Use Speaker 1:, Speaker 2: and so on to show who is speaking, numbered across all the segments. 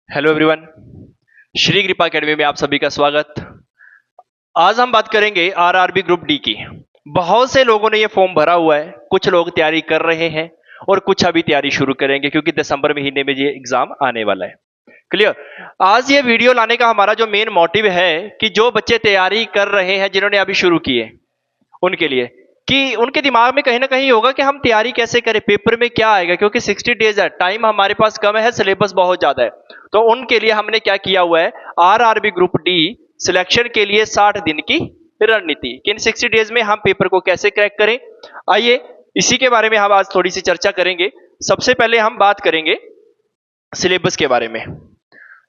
Speaker 1: Hello everyone, Shri कृपा academy में आप सभी का स्वागत। आज हम बात करेंगे आरआरबी ग्रुप डी की। बहुत से लोगों ने ये फॉर्म भरा हुआ है, कुछ लोग तैयारी कर रहे हैं और कुछ अभी तैयारी शुरू करेंगे क्योंकि दिसंबर महीने में ये एग्जाम आने वाला है। क्लियर। आज ये वीडियो लाने का हमारा जो मेन मोटिव है कि जो बच्चे तैयारी कर रहे हैं, जिन्होंने अभी शुरू की है, उनके लिए कि उनके दिमाग में कहीं ना कहीं होगा कि हम तैयारी कैसे करें, पेपर में क्या आएगा, क्योंकि 60 डेज है, टाइम हमारे पास कम है, सिलेबस बहुत ज्यादा है। तो उनके लिए हमने क्या किया हुआ है, आरआरबी ग्रुप डी सिलेक्शन के लिए 60 दिन की रणनीति कि इन 60 डेज में हम पेपर को कैसे क्रैक करें। आइए इसी के बारे में हम आज थोड़ी सी चर्चा करेंगे। सबसे पहले हम बात करेंगे सिलेबस के बारे में।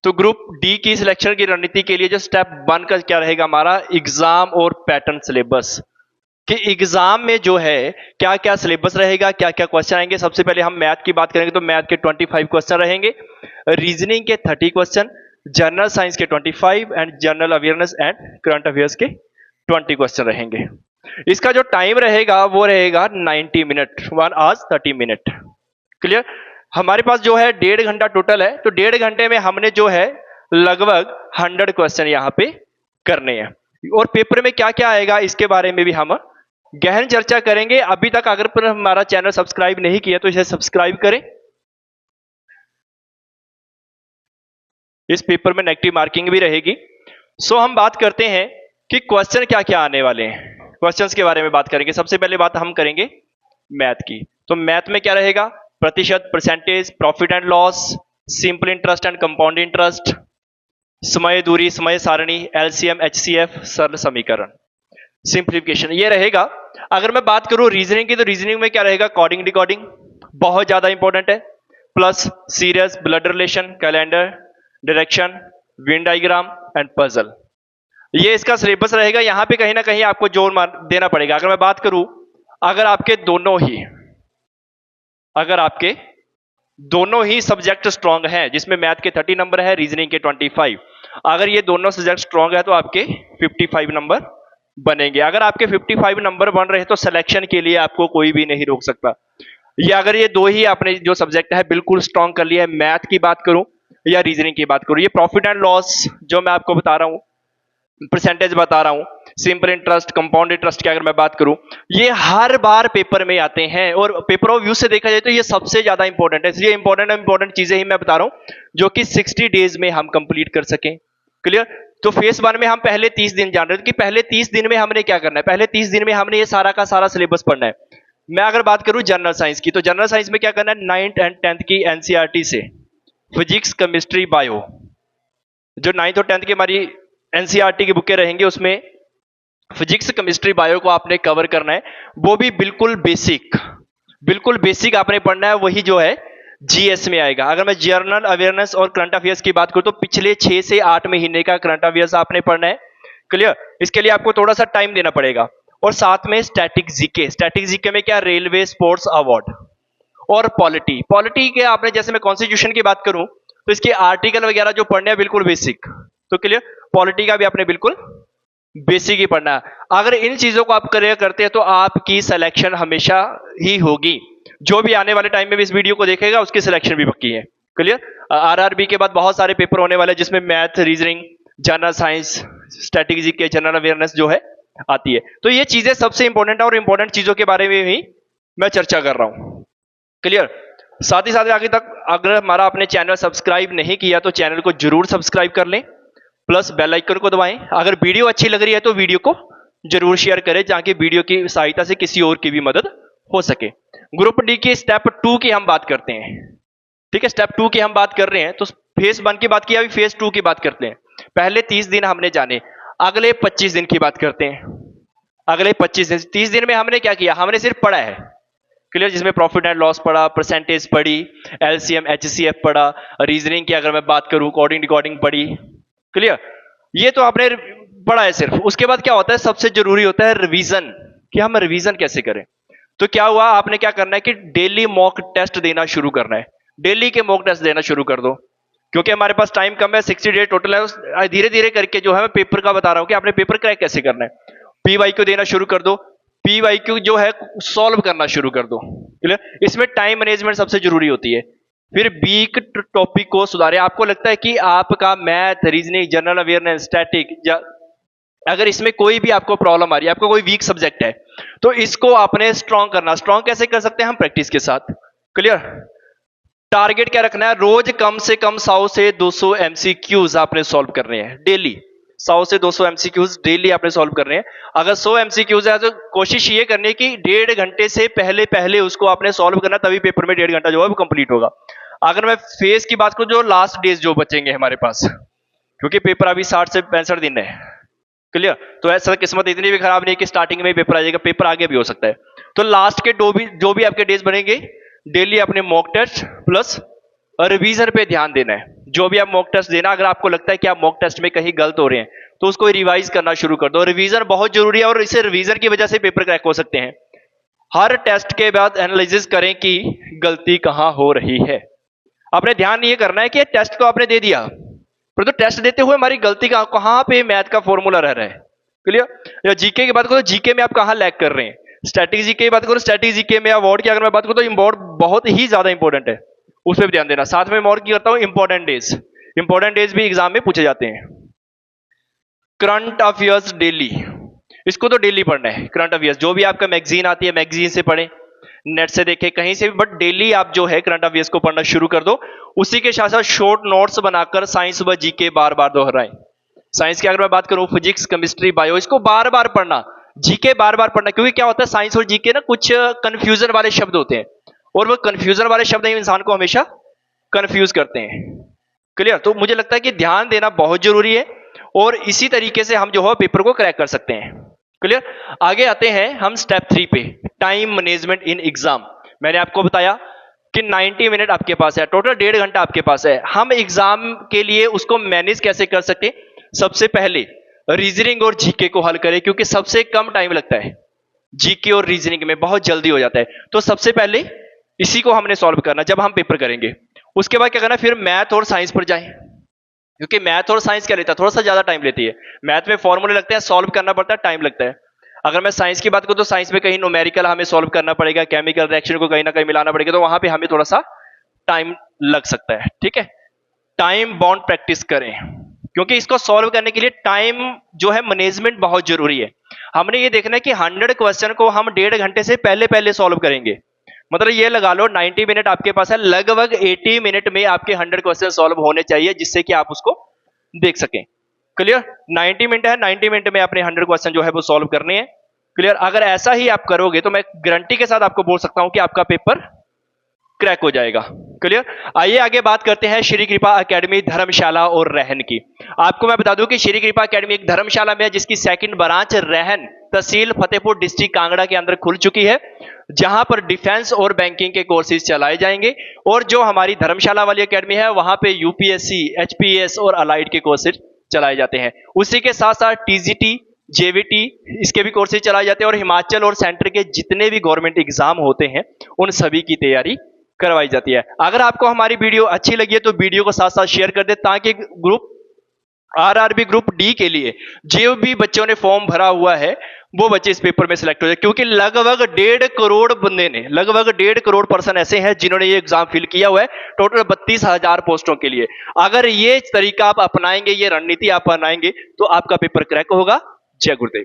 Speaker 1: तो ग्रुप डी की सिलेक्शन की रणनीति के लिए जो स्टेप 1 का क्या रहेगा हमारा, एग्जाम और पैटर्न सिलेबस कि एग्जाम में जो है क्या क्या सिलेबस रहेगा, क्या क्या क्वेश्चन आएंगे। सबसे पहले हम मैथ की बात करेंगे तो मैथ के 25 क्वेश्चन रहेंगे, रीजनिंग के 30 क्वेश्चन, जनरल साइंस के 25 and general awareness and current affairs के 20 क्वेश्चन रहेंगे। इसका जो टाइम रहेगा वो रहेगा 90 मिनट, 1 आवर्स 30 मिनट। क्लियर। हमारे पास जो है 1.5 घंटा टोटल है, तो 1.5 घंटे में हमने जो है लगभग 100 क्वेश्चन यहां पे करने हैं। और पेपर में क्या क्या आएगा इसके बारे में भी हम गहन चर्चा करेंगे। अभी तक अगर पर हमारा चैनल सब्सक्राइब नहीं किया तो इसे सब्सक्राइब करें। इस पेपर में नेगेटिव मार्किंग भी रहेगी। सो हम बात करते हैं कि क्वेश्चन क्या क्या आने वाले हैं। क्वेश्चंस के बारे में बात करेंगे। सबसे पहले बात हम करेंगे मैथ की। तो मैथ में क्या रहेगा, प्रतिशत, percentage, profit and loss, simple interest and compound interest, समय दूरी, समय सारणी, एलसीएम, एचसीएफ, सरल समीकरण, सिंप्लीफिकेशन, ये रहेगा। अगर मैं बात करूं रीजनिंग की, तो रीजनिंग में क्या रहेगा, कोडिंग डिकोडिंग बहुत ज्यादा इंपॉर्टेंट है, plus serious, blood relation, calendar, direction, win diagram and puzzle. ये इसका सिलेबस रहेगा। यहां पे कहीं ना कहीं आपको जोर देना पड़ेगा। अगर मैं बात करूं, अगर आपके दोनों ही सब्जेक्ट स्ट्रांग हैं, जिसमें मैथ के 30 नंबर है, रीजनिंग के 25, अगर ये दोनों सब्जेक्ट स्ट्रांग है तो आपके 55 नंबर बनेंगे। अगर आपके 55 नंबर बन रहे हैं तो सिलेक्शन के लिए आपको कोई भी नहीं रोक सकता। ये अगर ये दो ही आपने जो सब्जेक्ट है बिल्कुल स्ट्रांग कर लिया है, मैथ की बात करूं या रीजनिंग की बात करूं, ये प्रॉफिट एंड लॉस जो मैं आपको बता रहा हूं, परसेंटेज बता रहा हूं, सिंपल इंटरेस्ट, कंपाउंड इंटरेस्ट की अगर मैं बात करूं, ये हर बार पेपर में आते हैं और पेपर ऑफ व्यू से देखा जाए तो ये सबसे ज्यादा इंपॉर्टेंट है। इसलिए इंपॉर्टेंट चीजें ही मैं बता रहा हूं जो कि 60 डेज में हम कंप्लीट कर सकें। क्लियर। तो फेस 1 में हम पहले 30 दिन जान रहे थे कि पहले 30 दिन में हमने क्या करना है। पहले 30 दिन में हमने ये सारा का सारा सिलेबस पढ़ना है। मैं अगर बात करूं जनरल साइंस की, तो जनरल साइंस में क्या करना है, 9th एंड 10th की एनसीईआरटी से फिजिक्स, केमिस्ट्री, बायो, जो 9th और 10th की हमारी एनसीईआरटी की बुकें रहेंगी, उसमें फिजिक्स, केमिस्ट्री, बायो को आपने कवर करना है। वो भी बिल्कुल बेसिक आपने पढ़ना है। वही जो है जीएस में आएगा। अगर मैं जनरल अवेयरनेस और करंट अफेयर्स की बात करूं तो पिछले 6 से 8 महीने का करंट अफेयर्स आपने पढ़ना है। क्लियर। इसके लिए आपको थोड़ा सा टाइम देना पड़ेगा। और साथ में स्टैटिक जीके में क्या, रेलवे स्पोर्ट्स अवार्ड और पॉलिटी के आपने, जैसे मैं कॉन्स्टिट्यूशन की बात करूं तो इसके आर्टिकल वगैरह जो पढ़ने हैं बिल्कुल बेसिक। तो क्लियर, पॉलिटी का भी आपने बिल्कुल बेसिक ही पढ़ना है। अगर इन चीजों को आप क्लियर करते हैं तो आपकी सिलेक्शन हमेशा ही होगी। जो भी आने वाले टाइम में भी इस वीडियो को देखेगा उसकी सिलेक्शन भी पक्की है। क्लियर। आरआरबी के बाद बहुत सारे पेपर होने वाले हैं जिसमें math, reasoning, general science, strategy के जनरल अवेयरनेस जो है आती है। तो ये चीजें सबसे इंपॉर्टेंट है और इंपॉर्टेंट चीजों के बारे में भी मैं चर्चा कर रहा हूं। क्लियर। साथ ही साथ आगे तक अगर हमारा आपने चैनल सब्सक्राइब नहीं किया तो चैनल को जरूर सब्सक्राइब कर लें, प्लस बेल आइकन को दबाएं। अगर वीडियो अच्छी लग रही है तो वीडियो को जरूर शेयर करें ताकि वीडियो की सहायता से किसी और की भी मदद हो सके। ग्रुप डी के स्टेप 2 की हम बात करते हैं। ठीक है, स्टेप 2 की हम बात कर रहे हैं। तो फेज 1 की बात की, अभी फेज 2 की बात करते हैं। पहले 30 दिन हमने जाने, अगले 25 दिन की बात करते हैं। अगले 25 दिन, 30 दिन में हमने क्या किया, हमने सिर्फ पढ़ा है। क्लियर। जिसमें प्रॉफिट एंड लॉस पढ़ा, परसेंटेज पढ़ी, एलसीएम, एचसीएफ पढ़ा, रीजनिंग की अगर मैं बात करूं कोडिंग डिकोडिंग पढ़ी। क्लियर। ये तो आपने पढ़ा है सिर्फ। उसके बाद क्या होता है, सबसे जरूरी होता है रिवीजन, कि हम रिवीजन कैसे करें। तो क्या हुआ, आपने क्या करना है कि डेली मॉक टेस्ट देना शुरू करना है। डेली के मॉक टेस्ट देना शुरू कर दो, क्योंकि हमारे पास टाइम कम है, 60 डे टोटल है। धीरे धीरे करके जो है मैं पेपर का बता रहा हूं कि आपने पेपर क्रैक कैसे करना है। पीवाईक्यू देना शुरू कर दो, पीवाईक्यू जो है सॉल्व करना शुरू कर दो। क्लियर। इसमें टाइम मैनेजमेंट सबसे जरूरी होती है। फिर वीक टॉपिक को सुधारें। आपको लगता है कि आपका math, reasoning, general awareness, static, अगर इसमें कोई भी आपको प्रॉब्लम आ रही है, आपको कोई वीक सब्जेक्ट है, तो इसको आपने स्ट्रांग करना। स्ट्रांग कैसे कर सकते हैं हम? प्रैक्टिस के साथ। क्लियर? टारगेट क्या रखना है? रोज कम से कम 100 से 200 एमसीक्यूज आपने सॉल्व करने हैं डेली। 100 से 200 एमसीक्यूज डेली आपने सॉल्व करने हैं। अगर 100 एमसीक्यूज है तो कोशिश ये करनी है कि 1.5 घंटे से पहले पहले उसको आपने सॉल्व करना, तभी पेपर में 1.5 घंटा जो है वो कंप्लीट होगा। अगर मैं फेज की बात करूं, जो लास्ट डेज जो बचेंगे हमारे पास, क्योंकि पेपर अभी 60 से 65 दिन है। क्लियर? तो ऐसा किस्मत इतनी भी खराब नहीं कि स्टार्टिंग में ही पेपर आ जाएगा, पेपर आगे भी हो सकता है। तो लास्ट के जो भी आपके डेज बनेंगे, डेली अपने मॉक टेस्ट प्लस रिवीजन पे ध्यान देना है। जो भी आप मॉक टेस्ट देना, अगर आपको लगता है कि आप मॉक टेस्ट में कहीं गलत हो रहे हैं तो उसको रिवाइज करना शुरू कर दो। रिवीजन बहुत जरूरी है और इसे रिवीजन की वजह से पेपर क्रैक हो सकते हैं। हर टेस्ट के बाद एनालिसिस करें कि गलती कहां हो रही है। आपने ध्यान ये करना है कि टेस्ट तो आपने दे दिया, पर तो टेस्ट देते हुए हमारी गलती कहां पे मैथ का फॉर्मूला रह रहा है। क्लियर? या जीके की बात करो, जीके में आप कहां लैग कर रहे हैं। स्टैटिक जीके की बात करो, स्टैटिक जीके में अवार्ड की अगर मैं बात करूं तो इम्पोर्ट बहुत ही ज्यादा इंपॉर्टेंट है, उस पर भी ध्यान देना। साथ में मैं और की करता हूं इंपॉर्टेंट डेज। इंपॉर्टेंट डेज भी एग्जाम में पूछे जाते हैं। करंट अफेयर्स डेली, इसको तो डेली पढ़ना है। करंट अफेयर्स जो भी आपका मैगजीन आती है, मैगजीन से पढ़ें, नेट से देखें, कहीं से भी, बट डेली आप जो है करंट अफेयर्स को पढ़ना शुरू कर दो। उसी के साथ साथ शॉर्ट नोट्स बनाकर साइंस व जीके बार बार दोहराएं। साइंस की अगर मैं बात करूं, फिजिक्स, केमिस्ट्री, बायो, इसको बार बार पढ़ना। जीके बार बार पढ़ना, क्योंकि क्या होता है साइंस और जीके ना कुछ कंफ्यूजन वाले शब्द होते हैं, और वो कंफ्यूजन वाले शब्द इंसान को हमेशा कंफ्यूज करते हैं। क्लियर? तो मुझे लगता है कि ध्यान देना बहुत जरूरी है, और इसी तरीके से हम जो है पेपर को क्रैक कर सकते हैं। क्लियर? आगे आते हैं हम स्टेप 3 पे, टाइम मैनेजमेंट इन एग्जाम। मैंने आपको बताया कि 90 मिनट आपके पास है, टोटल 1.5 घंटा आपके पास है। हम एग्जाम के लिए उसको मैनेज कैसे कर सकते हैं? सबसे पहले रीजनिंग और जीके को हल करें, क्योंकि सबसे कम टाइम लगता है जीके और रीजनिंग में, बहुत जल्दी हो जाता है। तो सबसे पहले इसी को हमने सॉल्व करना जब हम पेपर करेंगे। उसके बाद क्या करना, फिर मैथ और साइंस पर जाएं, क्योंकि मैथ और साइंस क्या लेता है, थोड़ा सा ज्यादा टाइम लेती है। मैथ में फॉर्मूले लगते हैं, सॉल्व करना पड़ता है, टाइम लगता है। अगर मैं साइंस की बात करूं तो साइंस में कहीं न्यूमेरिकल हमें सॉल्व करना पड़ेगा, केमिकल रिएक्शन को कहीं ना कहीं मिलाना पड़ेगा, तो वहां पे हमें थोड़ा सा टाइम लग सकता है। ठीक है? टाइम बाउंड प्रैक्टिस करें, क्योंकि इसको सॉल्व करने के लिए टाइम जो है मैनेजमेंट बहुत जरूरी है। हमने ये देखना है कि 100 क्वेश्चन को हम 1.5 घंटे से पहले पहले सॉल्व करेंगे। मतलब ये लगा लो 90 मिनट आपके पास है, लगभग 80 मिनट में आपके 100 क्वेश्चन सॉल्व होने चाहिए, जिससे कि आप उसको देख सकें। क्लियर? 90 मिनट है, 90 मिनट में अपने 100 क्वेश्चन जो है वो सॉल्व करने हैं। क्लियर? अगर ऐसा ही आप करोगे तो मैं गारंटी के साथ आपको बोल सकता हूं कि आपका पेपर क्रैक हो जाएगा। क्लियर? आइए आगे बात करते हैं श्री कृपा एकेडमी धर्मशाला और रहन की। आपको मैं बता दूं कि श्री कृपा एकेडमी एक धर्मशाला में है, जिसकी सेकंड ब्रांच रहन तहसील फतेहपुर डिस्ट्रिक्ट कांगड़ा के अंदर खुल चुकी है, जहां पर डिफेंस और बैंकिंग के कोर्सेज चलाए जाएंगे। और जो हमारी धर्मशाला वाली एकेडमी है वहां पे यूपीएससी, एचपीएस और अलाइड के कोर्सेज चलाए जाते हैं। उसी के साथ साथ टीजीटी, जेवीटी, इसके भी कोर्सेज चलाए जाते हैं, और हिमाचल और सेंटर के जितने भी गवर्नमेंट एग्जाम होते हैं उन सभी की तैयारी करवाई जाती है। अगर आपको हमारी वीडियो अच्छी लगी है तो वीडियो को साथ साथ शेयर कर दे, ताकि ग्रुप आरआरबी ग्रुप डी के लिए जो भी बच्चों ने फॉर्म भरा हुआ है वो बच्चे इस पेपर में सिलेक्ट हो जाए। क्योंकि लगभग 1.5 करोड़ बंदे ने, लगभग 1.5 करोड़ पर्सन ऐसे हैं जिन्होंने ये एग्जाम फिल किया हुआ है, टोटल 32,000 पोस्टों के लिए। अगर ये तरीका आप अपनाएंगे, ये रणनीति आप अपनाएंगे, तो आपका पेपर क्रैक होगा। जय गुरुदेव।